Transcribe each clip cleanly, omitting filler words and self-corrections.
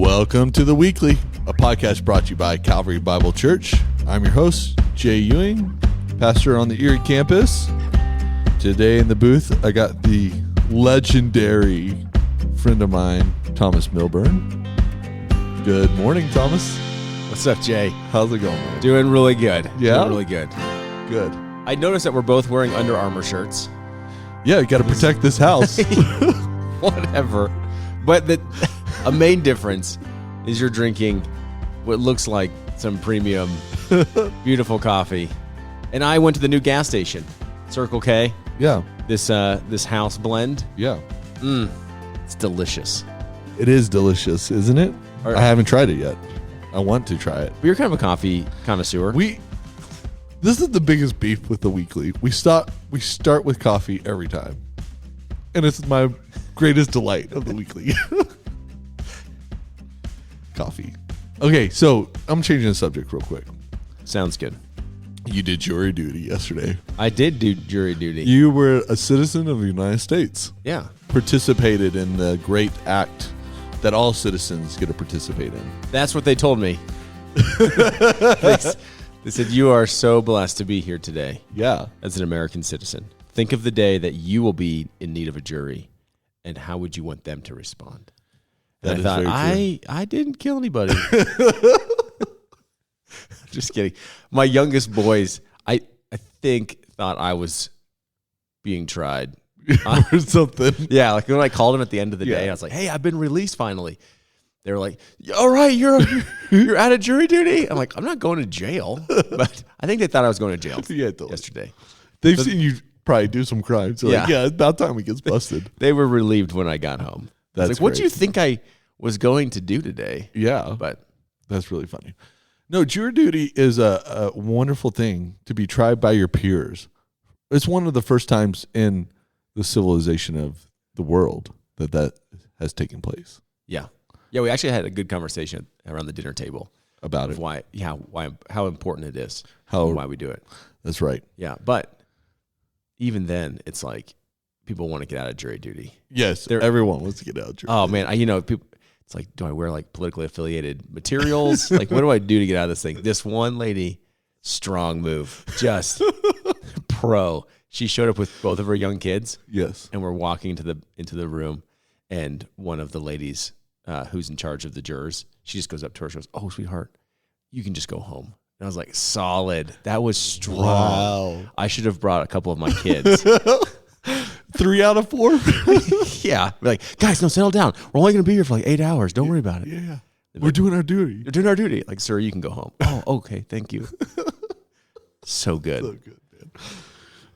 Welcome to The Weekly, a podcast brought to you by Calvary Bible Church. I'm your host, Jay Ewing, pastor on the Erie campus. Today in the booth, I got the legendary friend of mine, Thomas Milburn. Good morning, Thomas. What's up, Jay? How's it going, man? Doing really good. Yeah? Doing really good. Good. I noticed that we're both wearing Under Armour shirts. Yeah, you got to protect this house. Whatever. But a main difference is you're drinking what looks like some premium, beautiful coffee. And I went to the new gas station, Circle K. Yeah. This house blend. Yeah. It's delicious. It is delicious, isn't it? I haven't tried it yet. I want to try it. But you're kind of a coffee connoisseur. This is the biggest beef with The Weekly. We start with coffee every time. And it's my greatest delight of The Weekly. Coffee. Okay, so I'm changing the subject real quick. Sounds good. You did jury duty yesterday. I did do jury duty. You were a citizen of the United States. Yeah. Participated in the great act that all citizens get to participate in. That's what they told me. They said, you are so blessed to be here today. Yeah. As an American citizen. Think of the day that you will be in need of a jury, and how would you want them to respond? And I thought, I didn't kill anybody. Just kidding. My youngest boys, I think, thought I was being tried. Or something. Yeah, like when I called him at the end of the day, I was like, hey, I've been released finally. They were like, all right, you're out of jury duty? I'm like, I'm not going to jail. But I think they thought I was going to jail yesterday. They've seen you probably do some crimes. So yeah, it's about time he gets busted. They were relieved when I got home. That's like, what do you think I was going to do today? Yeah. But that's really funny. No, jury duty is a wonderful thing to be tried by your peers. It's one of the first times in the civilization of the world that has taken place. Yeah. Yeah, we actually had a good conversation around the dinner table about it. How important it is, and why we do it. That's right. Yeah, but even then, it's like people want to get out of jury duty. Yes, everyone wants to get out of jury. Oh man, people. It's like, do I wear like politically affiliated materials? Like, what do I do to get out of this thing? This one lady, strong move, just pro. She showed up with both of her young kids. Yes, and we're walking into the room, and one of the ladies who's in charge of the jurors, she just goes up to her. She goes, "Oh, sweetheart, you can just go home." And I was like, "Solid. That was strong. Wow. I should have brought a couple of my kids." 3 out of 4. Yeah, we're like, guys, no, settle down. We're only going to be here for like 8 hours. Don't worry about it. Yeah, we're doing our duty. We're doing our duty. Like, sir, you can go home. Oh, okay, thank you. So good. So good, man.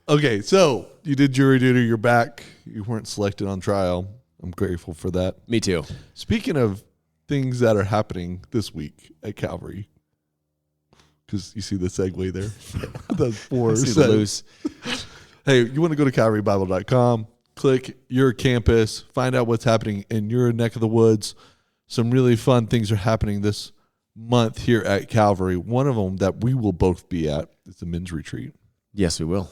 Okay, so you did jury duty. You're back. You weren't selected on trial. I'm grateful for that. Me too. Speaking Speaking of things that are happening this week at Calvary, because you see the segue there. That's 4. Loose. Hey, you want to go to calvarybible.com, click your campus, find out what's happening in your neck of the woods. Some really fun things are happening this month here at Calvary. One of them that we will both be at is the men's retreat. Yes, we will.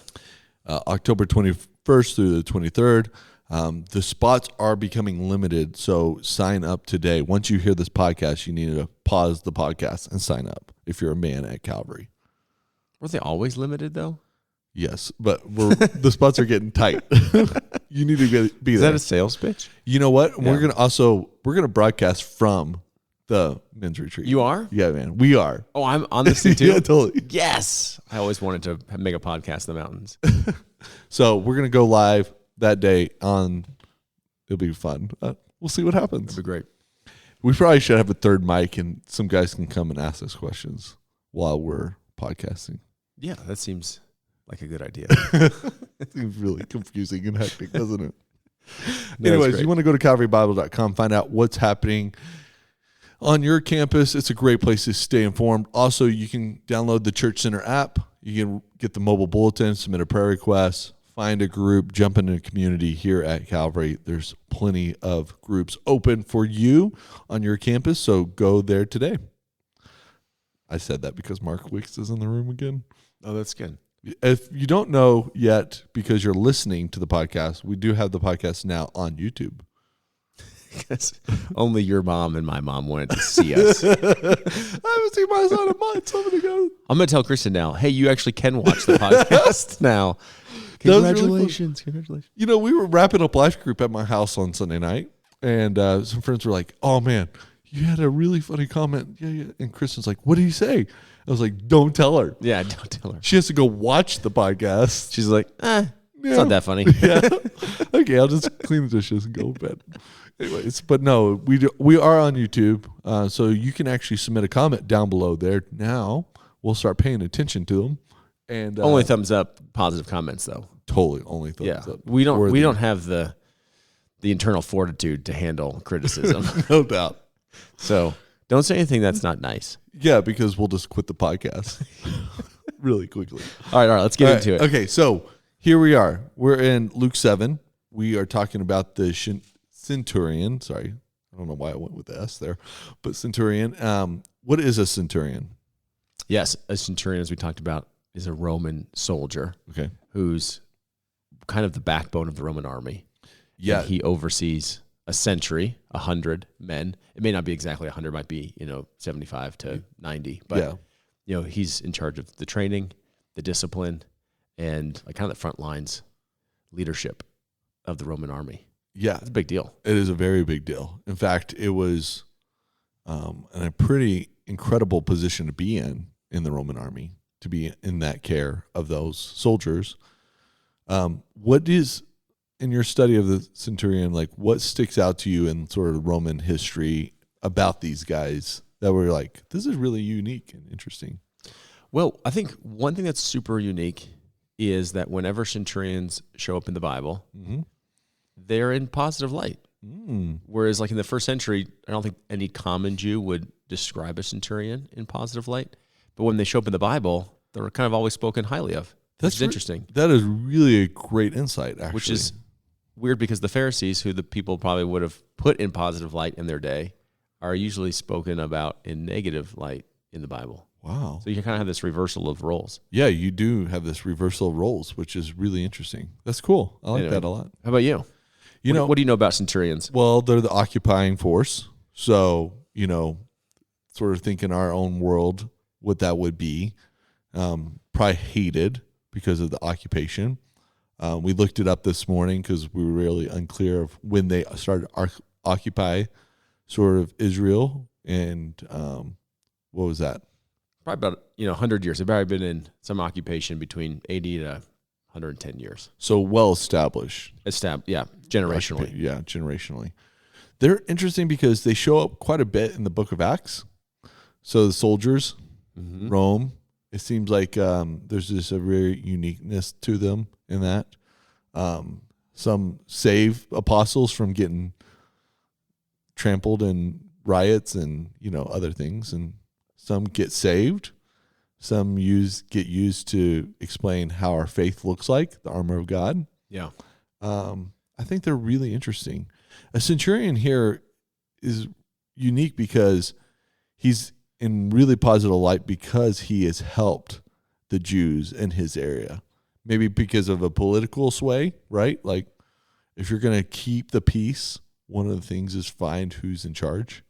October 21st through the 23rd. The spots are becoming limited, so sign up today. Once you hear this podcast, you need to pause the podcast and sign up if you're a man at Calvary. Were they always limited, though? Yes, but the spots are getting tight. You need to be there. Is that a sales pitch? You know what? Yeah. We're gonna broadcast from the men's retreat. You are? Yeah, man. We are. Oh, I'm on this thing too? Yeah, totally. Yes. I always wanted to make a podcast in the mountains. So we're gonna go live that day on. It'll be fun. We'll see what happens. It'll be great. We probably should have a third mic and some guys can come and ask us questions while we're podcasting. Yeah, that seems like a good idea. It seems really confusing and hectic, doesn't it? Anyways, you want to go to calvarybible.com, find out what's happening on your campus. It's a great place to stay informed. Also, you can download the Church Center app. You can get the mobile bulletin, submit a prayer request, find a group, jump into a community here at Calvary. There's plenty of groups open for you on your campus, so go there today. I said that because Mark Wicks is in the room again. Oh, that's good. If you don't know yet, because you're listening to the podcast, we do have the podcast now on YouTube. Because only your mom and my mom wanted to see us. I haven't seen my son in months. I'm going to tell Kristen now, hey, you actually can watch the podcast now. Congratulations. Really congratulations. You know, we were wrapping up life group at my house on Sunday night, and some friends were like, oh, man, you had a really funny comment. Yeah. And Kristen's like, what did he say? I was like, don't tell her. Yeah, don't tell her. She has to go watch the podcast. She's like, it's not that funny. Yeah. Okay, I'll just clean the dishes and go to bed. Anyways, but no, we are on YouTube, so you can actually submit a comment down below there. Now we'll start paying attention to them. And only thumbs up, positive comments though. Totally, only thumbs up. We don't have the internal fortitude to handle criticism. No doubt. So don't say anything that's not nice. Yeah, because we'll just quit the podcast really quickly. All right, let's get into it. Okay, so here we are. We're in Luke 7. We are talking about the centurion. Sorry, I don't know why I went with the S there, but centurion. What is a centurion? Yes, a centurion, as we talked about, is a Roman soldier. Okay, who's kind of the backbone of the Roman army. Yeah, and he oversees a century, 100 men. It may not be exactly 100, might be 75 to 90, but he's in charge of the training, the discipline, and like kind of the front lines leadership of the Roman army. Yeah, it's a big deal. It is a very big deal. In fact, it was a pretty incredible position to be in the Roman army, to be in that care of those soldiers. What is, in your study of the centurion, like what sticks out to you in sort of Roman history about these guys that were like, this is really unique and interesting? Well, I think one thing that's super unique is that whenever centurions show up in the Bible, they're in positive light. Whereas like in the first century, I don't think any common Jew would describe a centurion in positive light. But when they show up in the Bible, they're kind of always spoken highly of. That's interesting. That is really a great insight, actually. Which is weird because the Pharisees, who the people probably would have put in positive light in their day, are usually spoken about in negative light in the Bible. Wow. So you kind of have this reversal of roles. Yeah, you do have this reversal of roles, which is really interesting. That's cool. I like that a lot. How about you? What do you know about centurions? Well, they're the occupying force. So, sort of think in our own world what that would be. Probably hated because of the occupation. We looked it up this morning because we were really unclear of when they started to occupy sort of Israel. And what was that? Probably about 100 years. They've probably been in some occupation between 80 to 110 years. So well established. Yeah, generationally. Yeah, generationally. They're interesting because they show up quite a bit in the book of Acts. So the soldiers, Rome, it seems like there's just a very uniqueness to them in that. Some save apostles from getting trampled in riots and, other things. And some get saved. Some get used to explain how our faith looks like, the armor of God. Yeah. I think they're really interesting. A centurion here is unique because he's in really positive light because he has helped the Jews in his area. Maybe because of a political sway, right? Like if you're going to keep the peace, one of the things is find who's in charge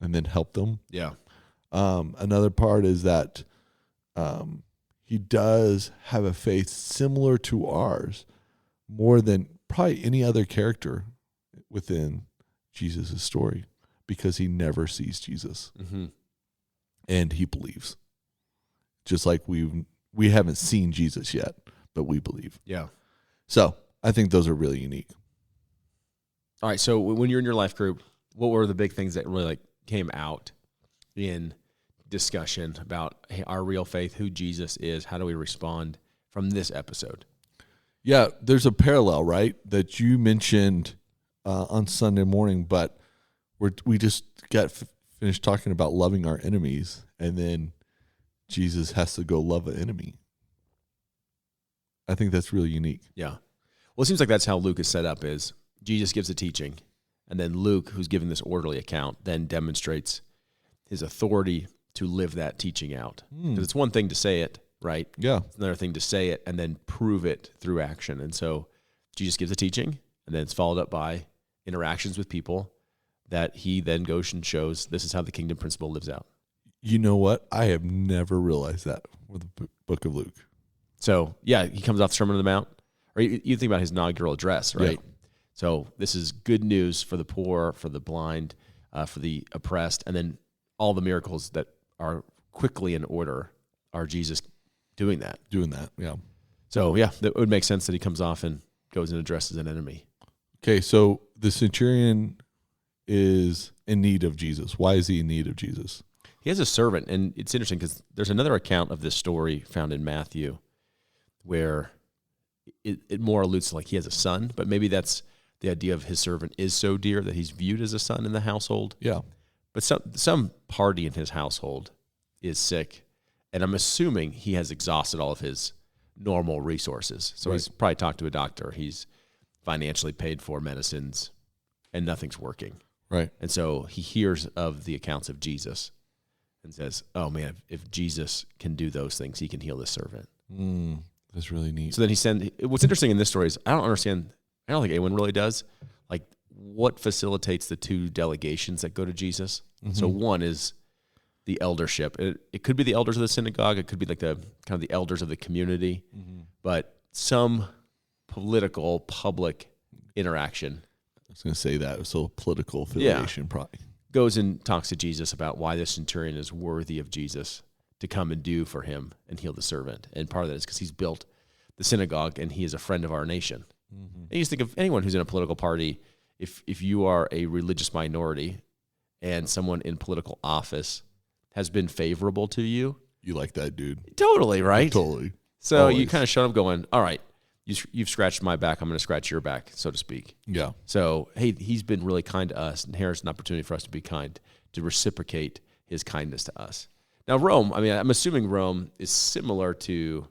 and then help them. Yeah. Another part is that he does have a faith similar to ours, more than probably any other character within Jesus' story, because he never sees Jesus. And he believes. Just like we haven't seen Jesus yet, but we believe. Yeah. So I think those are really unique. All right. So when you're in your life group, what were the big things that really came out in discussion about our real faith, who Jesus is? How do we respond from this episode? Yeah, there's a parallel, right, that you mentioned on Sunday morning, but we just got finished talking about loving our enemies, and then Jesus has to go love an enemy. I think that's really unique. Yeah. Well, it seems like that's how Luke is set up, is Jesus gives a teaching, and then Luke, who's giving this orderly account, then demonstrates his authority to live that teaching out. Because it's one thing to say it, right? Yeah. It's another thing to say it and then prove it through action. And so Jesus gives a teaching, and then it's followed up by interactions with people that he then goes and shows this is how the kingdom principle lives out. You know what? I have never realized that with the book of Luke. So, yeah, he comes off the Sermon on the Mount. Or you think about his inaugural address, right? Yeah. So this is good news for the poor, for the blind, for the oppressed, and then all the miracles that are quickly in order are Jesus doing that. Yeah. So, yeah, it would make sense that he comes off and goes and addresses an enemy. Okay, so the centurion is in need of Jesus. Why is he in need of Jesus? He has a servant, and it's interesting because there's another account of this story found in Matthew where it more alludes to like he has a son, but maybe that's the idea of his servant is so dear that he's viewed as a son in the household. Yeah. But some party in his household is sick, and I'm assuming he has exhausted all of his normal resources. So he's probably talked to a doctor. He's financially paid for medicines, and nothing's working. Right. And so he hears of the accounts of Jesus and says, oh, man, if Jesus can do those things, he can heal this servant. That's really neat. So then what's interesting in this story is I don't think anyone really does, like what facilitates the two delegations that go to Jesus. Mm-hmm. So one is the eldership. It could be the elders of the synagogue. It could be like the kind of the elders of the community, but some political public interaction. I was going to say that. So political affiliation probably. Goes and talks to Jesus about why the centurion is worthy of Jesus to come and do for him and heal the servant. And part of that is because he's built the synagogue and he is a friend of our nation. Mm-hmm. And you just think of anyone who's in a political party, if you are a religious minority and someone in political office has been favorable to you. You like that dude. Totally, right? Totally. So always. You kind of show up going, all right, you've scratched my back, I'm going to scratch your back, so to speak. Yeah. So, hey, he's been really kind to us, and here's an opportunity for us to be kind, to reciprocate his kindness to us. Now, Rome, I mean, I'm assuming Rome is similar to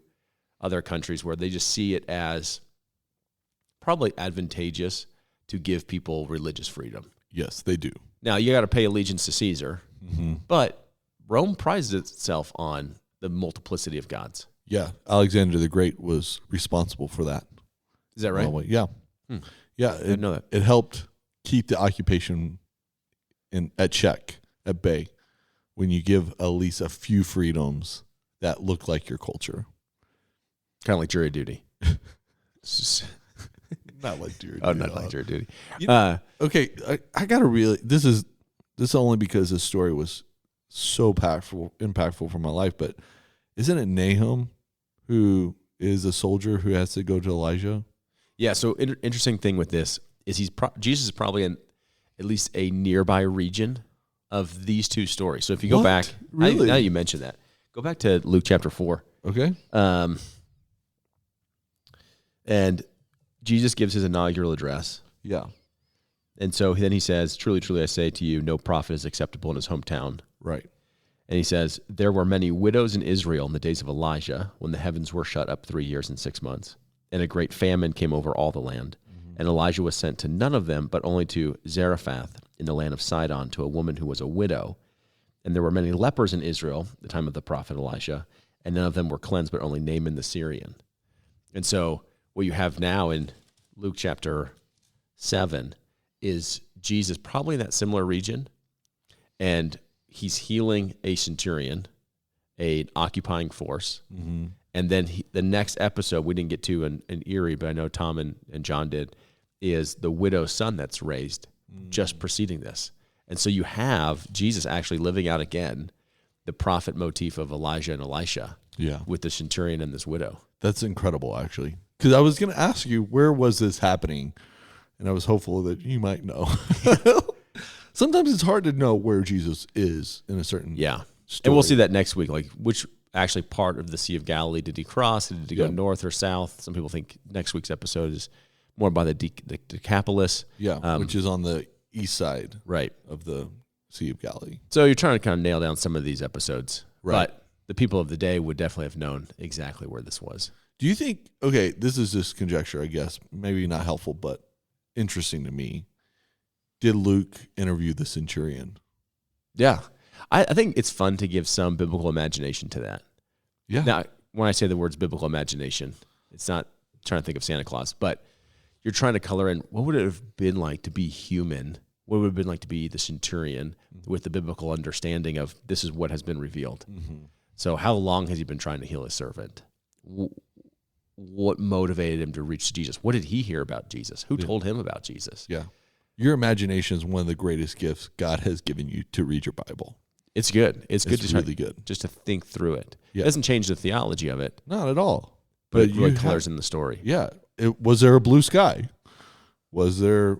other countries where they just see it as probably advantageous to give people religious freedom. Yes, they do. Now, you got to pay allegiance to Caesar, but Rome prides itself on the multiplicity of gods. Yeah, Alexander the Great was responsible for that. Is that right? Yeah. Yeah, I didn't know that. It helped keep the occupation at check, at bay, when you give at least a few freedoms that look like your culture. Kind of like jury duty. Not like jury duty. Oh, not like jury duty. Okay, I got to really, this is only because this story was so impactful for my life, but isn't it Nahum who is a soldier who has to go to Elijah? Yeah, so interesting thing with this is Jesus is probably in at least a nearby region of these two stories. So if you go back, really? Now you mentioned that, go back to Luke chapter 4. Okay. And Jesus gives his inaugural address. Yeah. And so then he says, truly, truly, I say to you, no prophet is acceptable in his hometown. Right. And he says, there were many widows in Israel in the days of Elijah when the heavens were shut up 3 years and 6 months. And a great famine came over all the land. And Elijah was sent to none of them, but only to Zarephath in the land of Sidon, to a woman who was a widow. And there were many lepers in Israel at the time of the prophet Elisha, and none of them were cleansed, but only Naaman the Syrian. And so what you have now in Luke chapter 7 is Jesus probably in that similar region, and he's healing a centurion, an occupying force. Mm-hmm. And then the next episode we didn't get to in Erie, but I know Tom and John did, is the widow's son that's raised just preceding this. And so you have Jesus actually living out again the prophet motif of Elijah and Elisha with the centurion and this widow. That's incredible, actually. Because I was going to ask you, where was this happening? And I was hopeful that you might know. Sometimes it's hard to know where Jesus is in a certain story. And we'll see that next week, like which actually part of the Sea of Galilee did he cross? Did he go north or south? Some people think next week's episode is more by the Decapolis. Yeah, which is on the east side of the Sea of Galilee. So you're trying to kind of nail down some of these episodes. Right. But the people of the day would definitely have known exactly where this was. Do you think, okay, this is just conjecture, I guess, maybe not helpful, but interesting to me. Did Luke interview the centurion? Yeah. I think it's fun to give some biblical imagination to that. Yeah. Now, when I say the words biblical imagination, it's not trying to think of Santa Claus, but you're trying to color in what would it have been like to be human? What would it have been like to be the centurion with the biblical understanding of this is what has been revealed? Mm-hmm. So how long has he been trying to heal his servant? What motivated him to reach Jesus? What did he hear about Jesus? Who told him about Jesus? Yeah. Your imagination is one of the greatest gifts God has given you to read your Bible. It's good. It's good to really good. Just to think through it. Yeah. It doesn't change the theology of it. Not at all. But it really colors in the story. Yeah. Was there a blue sky? Was there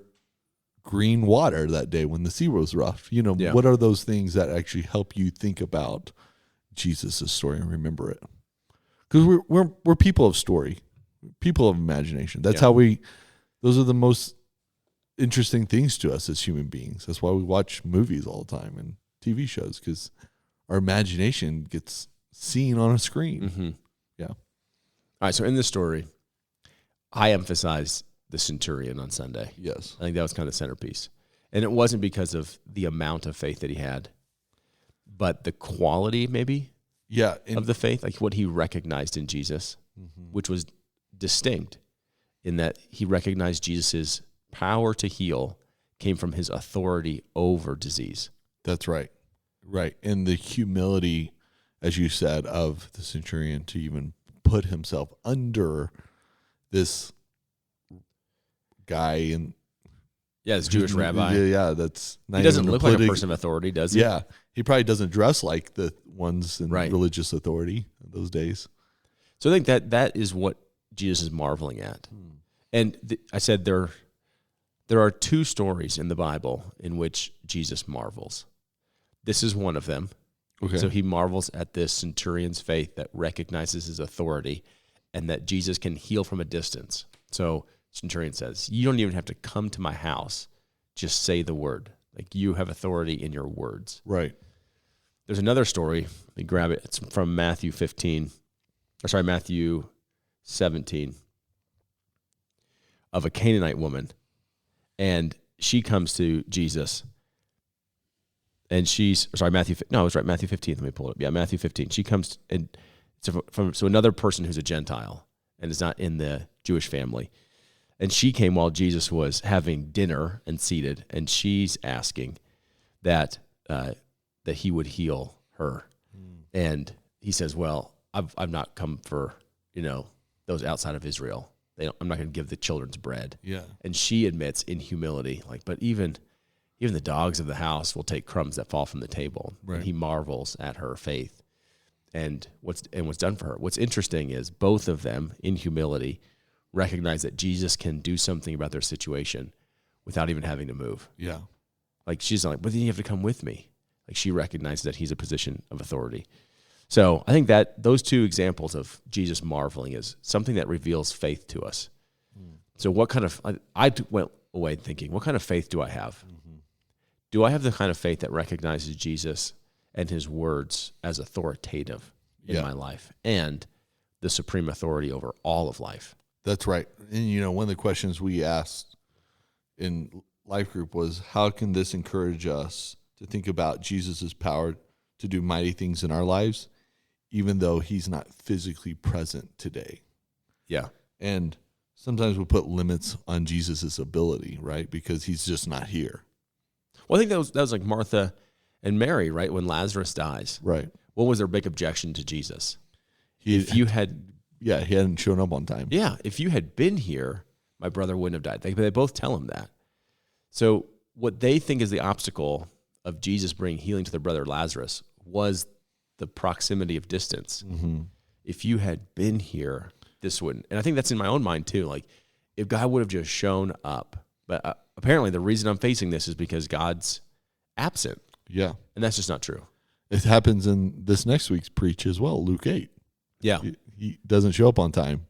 green water that day when the sea was rough? What are those things that actually help you think about Jesus' story and remember it? Because we're people of story, people of imagination. That's how those are the most interesting things to us as human beings. That's why we watch movies all the time and TV shows, because our imagination gets seen on a screen. Mm-hmm. Yeah. All right, so in this story, I emphasized the centurion on Sunday. Yes. I think that was kind of the centerpiece. And it wasn't because of the amount of faith that he had, but the quality maybe of the faith, like what he recognized in Jesus, which was distinct in that he recognized Jesus' power to heal came from his authority over disease. That's right. Right. And the humility, as you said, of the centurion to even put himself under this guy and this Jewish rabbi. Yeah, that's not he doesn't look like a person of authority, does he? Yeah, he probably doesn't dress like the ones in religious authority in those days. So I think that is what Jesus is marveling at. And I said there are two stories in the Bible in which Jesus marvels. This is one of them. Okay. So he marvels at this centurion's faith that recognizes his authority and that Jesus can heal from a distance. So centurion says, you don't even have to come to my house. Just say the word. Like you have authority in your words. Right. There's another story. Let me grab it. It's from Matthew 17 of a Canaanite woman. And she comes to Jesus. And Matthew 15. Let me pull it up. Yeah, Matthew 15. She comes and from another person who's a Gentile and is not in the Jewish family. And she came while Jesus was having dinner and seated, and she's asking that he would heal her. And he says, well, I've not come for, those outside of Israel. I'm not going to give the children's bread. Yeah. And she admits in humility, but even the dogs of the house will take crumbs that fall from the table. Right. And he marvels at her faith and what's done for her. What's interesting is both of them in humility recognize that Jesus can do something about their situation without even having to move. Yeah. Like she's not like, but then you have to come with me. Like she recognizes that he's a position of authority. So I think that those two examples of Jesus marveling is something that reveals faith to us. So what kind of, I went away thinking, what kind of faith do I have? Do I have the kind of faith that recognizes Jesus and his words as authoritative in my life and the supreme authority over all of life? That's right. And, one of the questions we asked in Life Group was, how can this encourage us to think about Jesus' power to do mighty things in our lives, even though he's not physically present today? Yeah. And sometimes we put limits on Jesus' ability, right? Because he's just not here. Well, I think that was like Martha and Mary, right? When Lazarus dies. Right. What was their big objection to Jesus? He hadn't shown up on time. Yeah, if you had been here, my brother wouldn't have died. They both tell him that. So what they think is the obstacle of Jesus bringing healing to their brother Lazarus was the proximity of distance. Mm-hmm. If you had been here, this wouldn't. And I think that's in my own mind too. Like if God would have just shown up. But apparently the reason I'm facing this is because God's absent. Yeah. And that's just not true. It happens in this next week's preach as well, Luke 8. Yeah. He doesn't show up on time.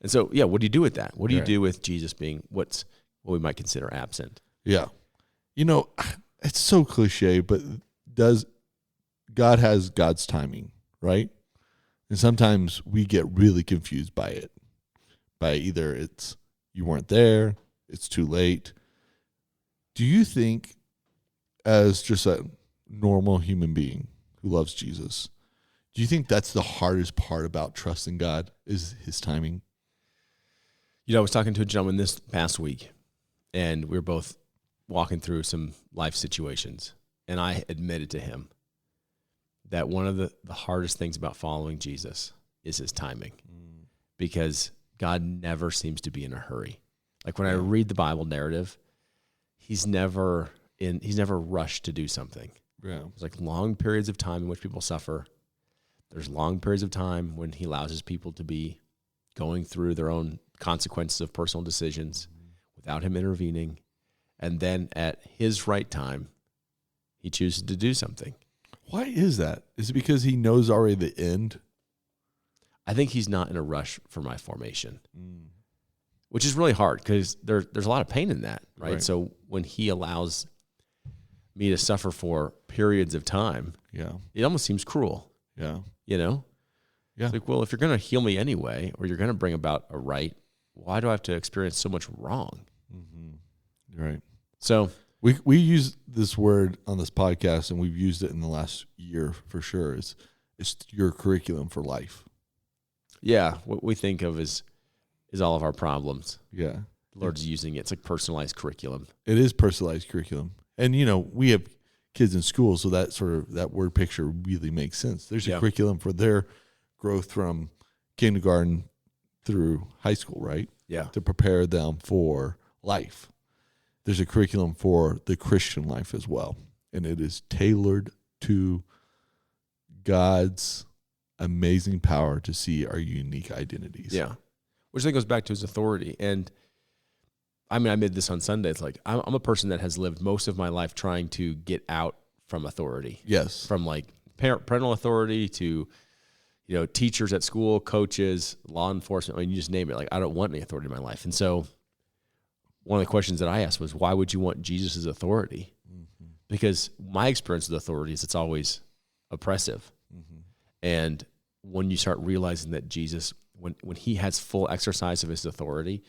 And so, what do you do with that? What do you do with Jesus being what we might consider absent? Yeah. It's so cliche, but God has God's timing, right? And sometimes we get really confused by it. By either it's you weren't there, it's too late. Do you think, as just a normal human being who loves Jesus, do you think that's the hardest part about trusting God is his timing? I was talking to a gentleman this past week, and we were both walking through some life situations, and I admitted to him that one of the hardest things about following Jesus is his timing, because God never seems to be in a hurry. Like when I read the Bible narrative, he's never rushed to do something. Yeah. There's like long periods of time in which people suffer. There's long periods of time when he allows his people to be going through their own consequences of personal decisions without him intervening. And then at his right time, he chooses to do something. Why is that? Is it because he knows already the end? I think he's not in a rush for my formation, which is really hard because there's a lot of pain in that, right? So when he allows me to suffer for periods of time, it almost seems cruel. Yeah. Yeah. It's like, well, if you're going to heal me anyway, or you're going to bring about a right, why do I have to experience so much wrong? Right. So we use this word on this podcast, and we've used it in the last year for sure. It's your curriculum for life. Yeah, what we think of is all of our problems. Yeah. The Lord's using it. It's like personalized curriculum. It is personalized curriculum. And, we have kids in school, so that word picture really makes sense. There's a curriculum for their growth from kindergarten through high school, right? Yeah. To prepare them for life. There's a curriculum for the Christian life as well. And it is tailored to God's amazing power to see our unique identities. Yeah. Which then goes back to his authority. And I made this on Sunday. It's like, I'm a person that has lived most of my life trying to get out from authority. Yes. From like parental authority to, teachers at school, coaches, law enforcement. You just name it. Like, I don't want any authority in my life. And so one of the questions that I asked was, why would you want Jesus' authority? Because my experience with authority is it's always oppressive. And when you start realizing that Jesus, when he has full exercise of his authority,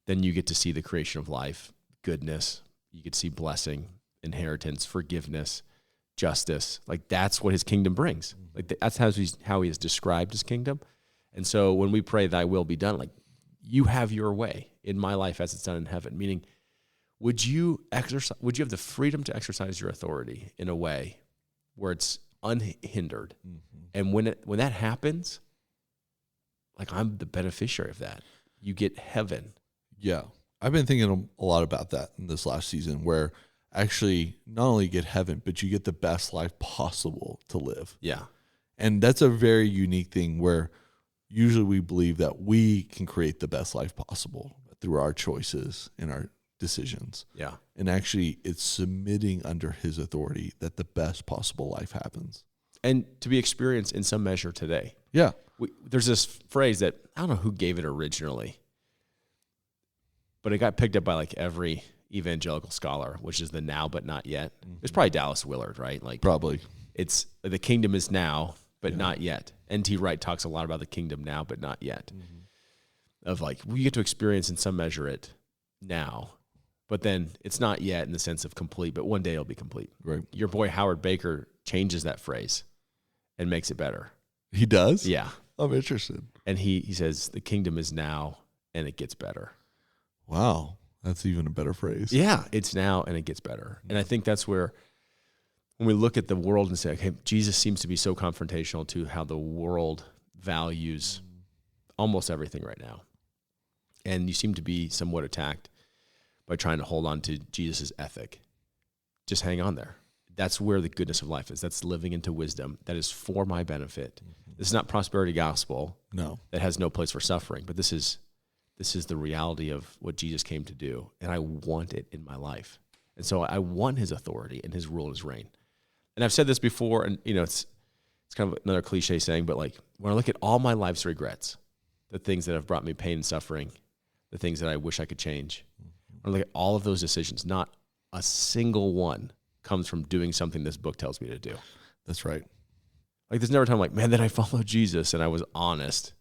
then you get to see the creation of life, goodness. You get to see blessing, inheritance, forgiveness, justice. Like that's what his kingdom brings. Like that's how he has described his kingdom. And so when we pray, thy will be done, like you have your way in my life as it's done in heaven, meaning would you have the freedom to exercise your authority in a way where it's unhindered? And when that happens, like I'm the beneficiary of that. You get heaven. Yeah. I've been thinking a lot about that in this last season, where actually not only get heaven, but you get the best life possible to live. Yeah. And that's a very unique thing where usually we believe that we can create the best life possible through our choices and our decisions. Yeah. And actually it's submitting under his authority that the best possible life happens. And to be experienced in some measure today. Yeah. There's this phrase that, I don't know who gave it originally, but it got picked up by like every evangelical scholar, which is the now but not yet. It's probably Dallas Willard, right? Like probably. It's the kingdom is now, but not yet. N.T. Wright talks a lot about the kingdom now, but not yet. Of like, we get to experience in some measure it now, but then it's not yet in the sense of complete, but one day it'll be complete. Right. Your boy Howard Baker changes that phrase and makes it better. He does? Yeah. I'm interested. And he says the kingdom is now and it gets better. Wow. That's even a better phrase. Yeah. It's now and it gets better. And I think that's where, when we look at the world and say, okay, Jesus seems to be so confrontational to how the world values almost everything right now. And you seem to be somewhat attacked by trying to hold on to Jesus' ethic. Just hang on there. That's where the goodness of life is. That's living into wisdom. That is for my benefit. This is not prosperity gospel. No. That has no place for suffering. But this is the reality of what Jesus came to do. And I want it in my life. And so I want his authority and his rule and his reign. And I've said this before, and it's kind of another cliche saying, but like when I look at all my life's regrets, the things that have brought me pain and suffering, the things that I wish I could change, when I look at all of those decisions, not a single one comes from doing something this book tells me to do. That's right. Like there's never a time like, man, then I followed Jesus and I was honest.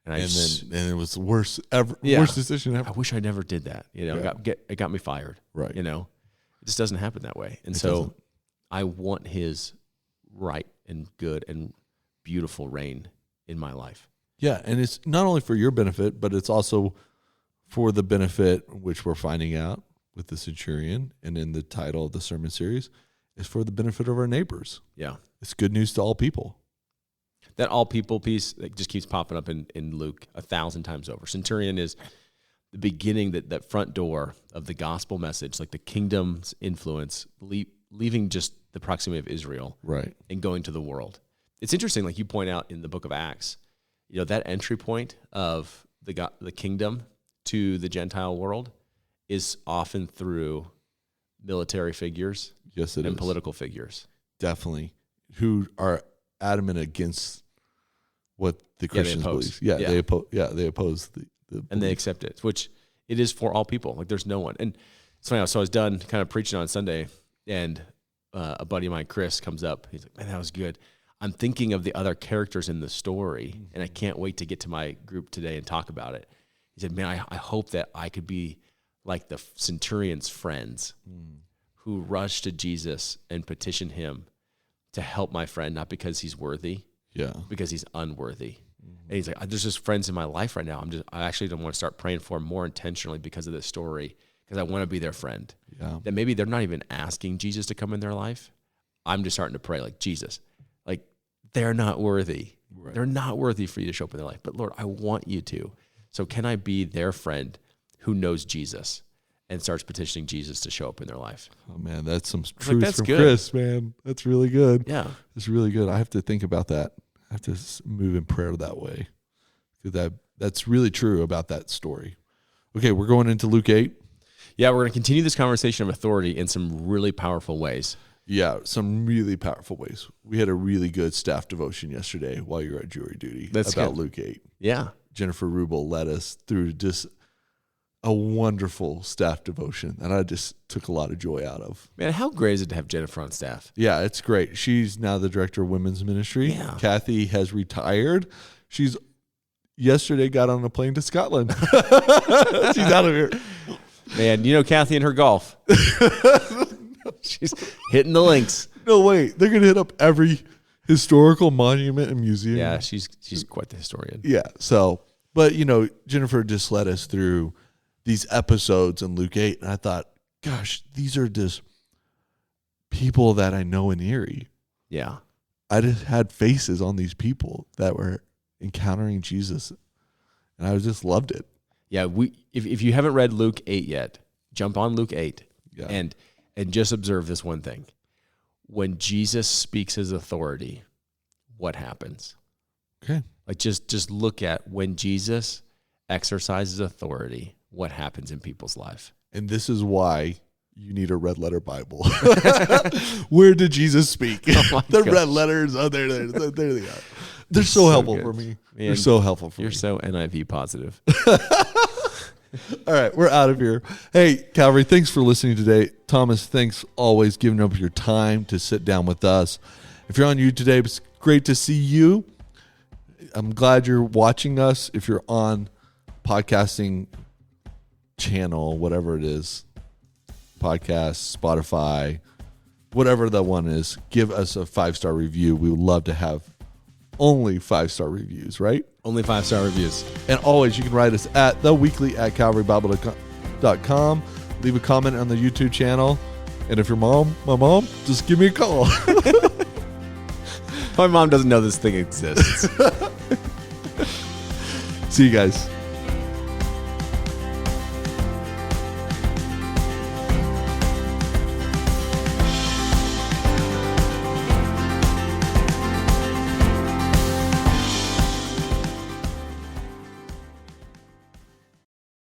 And it was the worst decision ever. I wish I never did that. It got me fired. Right. It just doesn't happen that way. And so I want his right and good and beautiful reign in my life. Yeah. And it's not only for your benefit, but it's also for the benefit, which we're finding out with the centurion and in the title of the sermon series, is for the benefit of our neighbors. Yeah. It's good news to all people. That all people piece that just keeps popping up in Luke 1,000 times over. Centurion is the beginning, that front door of the gospel message, like the kingdom's influence, leaving just the proximity of Israel, right, and going to the world. It's interesting, like you point out in the book of Acts, that entry point of the kingdom to the Gentile world is often through military figures, yes, it and is. Political figures, definitely, who are adamant against what the Christians believe. They oppose the and they accept it, which it is for all people. Like there's no one. And so I was done kind of preaching on Sunday, and a buddy of mine, Chris, comes up. He's like, "Man, that was good. I'm thinking of the other characters in the story, and I can't wait to get to my group today and talk about it." He said, "Man, I hope that I could be like the centurion's friends who rush to Jesus and petition him to help my friend, not because he's worthy, because he's unworthy." And he's like, "There's just friends in my life right now. I actually don't want to start praying for them more intentionally because of this story, because I want to be their friend." Yeah. That maybe they're not even asking Jesus to come in their life. I'm just starting to pray like, Jesus, like they're not worthy. Right. They're not worthy for you to show up in their life. But Lord, I want you to. So can I be their friend who knows Jesus and starts petitioning Jesus to show up in their life? Oh man, that's some truth that's from good. Chris, man. That's really good. Yeah. It's really good. I have to think about that. I have to move in prayer that way. Because that's really true about that story. Okay, we're going into Luke 8. Yeah, we're going to continue this conversation of authority in some really powerful ways. Yeah, some really powerful ways. We had a really good staff devotion yesterday while you were at jury duty about Luke 8. Yeah. Jennifer Rubel led us through just a wonderful staff devotion that I just took a lot of joy out of. Man, how great is it to have Jennifer on staff? Yeah, it's great. She's now the director of women's ministry. Yeah. Kathy has retired. She's yesterday got on a plane to Scotland. She's out of here. Man, Kathy and her golf. She's hitting the links. No, wait. They're going to hit up every historical monument and museum. Yeah, she's quite the historian. Yeah. So, but, Jennifer just led us through these episodes in Luke 8. And I thought, gosh, these are just people that I know in Erie. Yeah. I just had faces on these people that were encountering Jesus. And I just loved it. Yeah. If you haven't read Luke 8 yet, jump on Luke 8 and just observe this one thing. When Jesus speaks his authority, what happens? Okay. Like just look at when Jesus exercises authority, what happens in people's life. And this is why you need a red letter Bible. Where did Jesus speak? The red letters. Oh, there they are. They're so helpful for me. Man, they're so helpful for me. You're so NIV positive. All right, we're out of here. Hey, Calvary, thanks for listening today. Thomas, thanks always giving up your time to sit down with us. If you're on YouTube today, it's great to see you. I'm glad you're watching us. If you're on podcasting channel, whatever it is, podcast, Spotify, whatever that one is, give us a 5-star review. We would love to have only 5-star reviews, right? Only 5-star reviews. And always, you can write us at theweekly@calvarybible.com. Leave a comment on the YouTube channel. And if you're my mom, just give me a call. My mom doesn't know this thing exists. See you guys.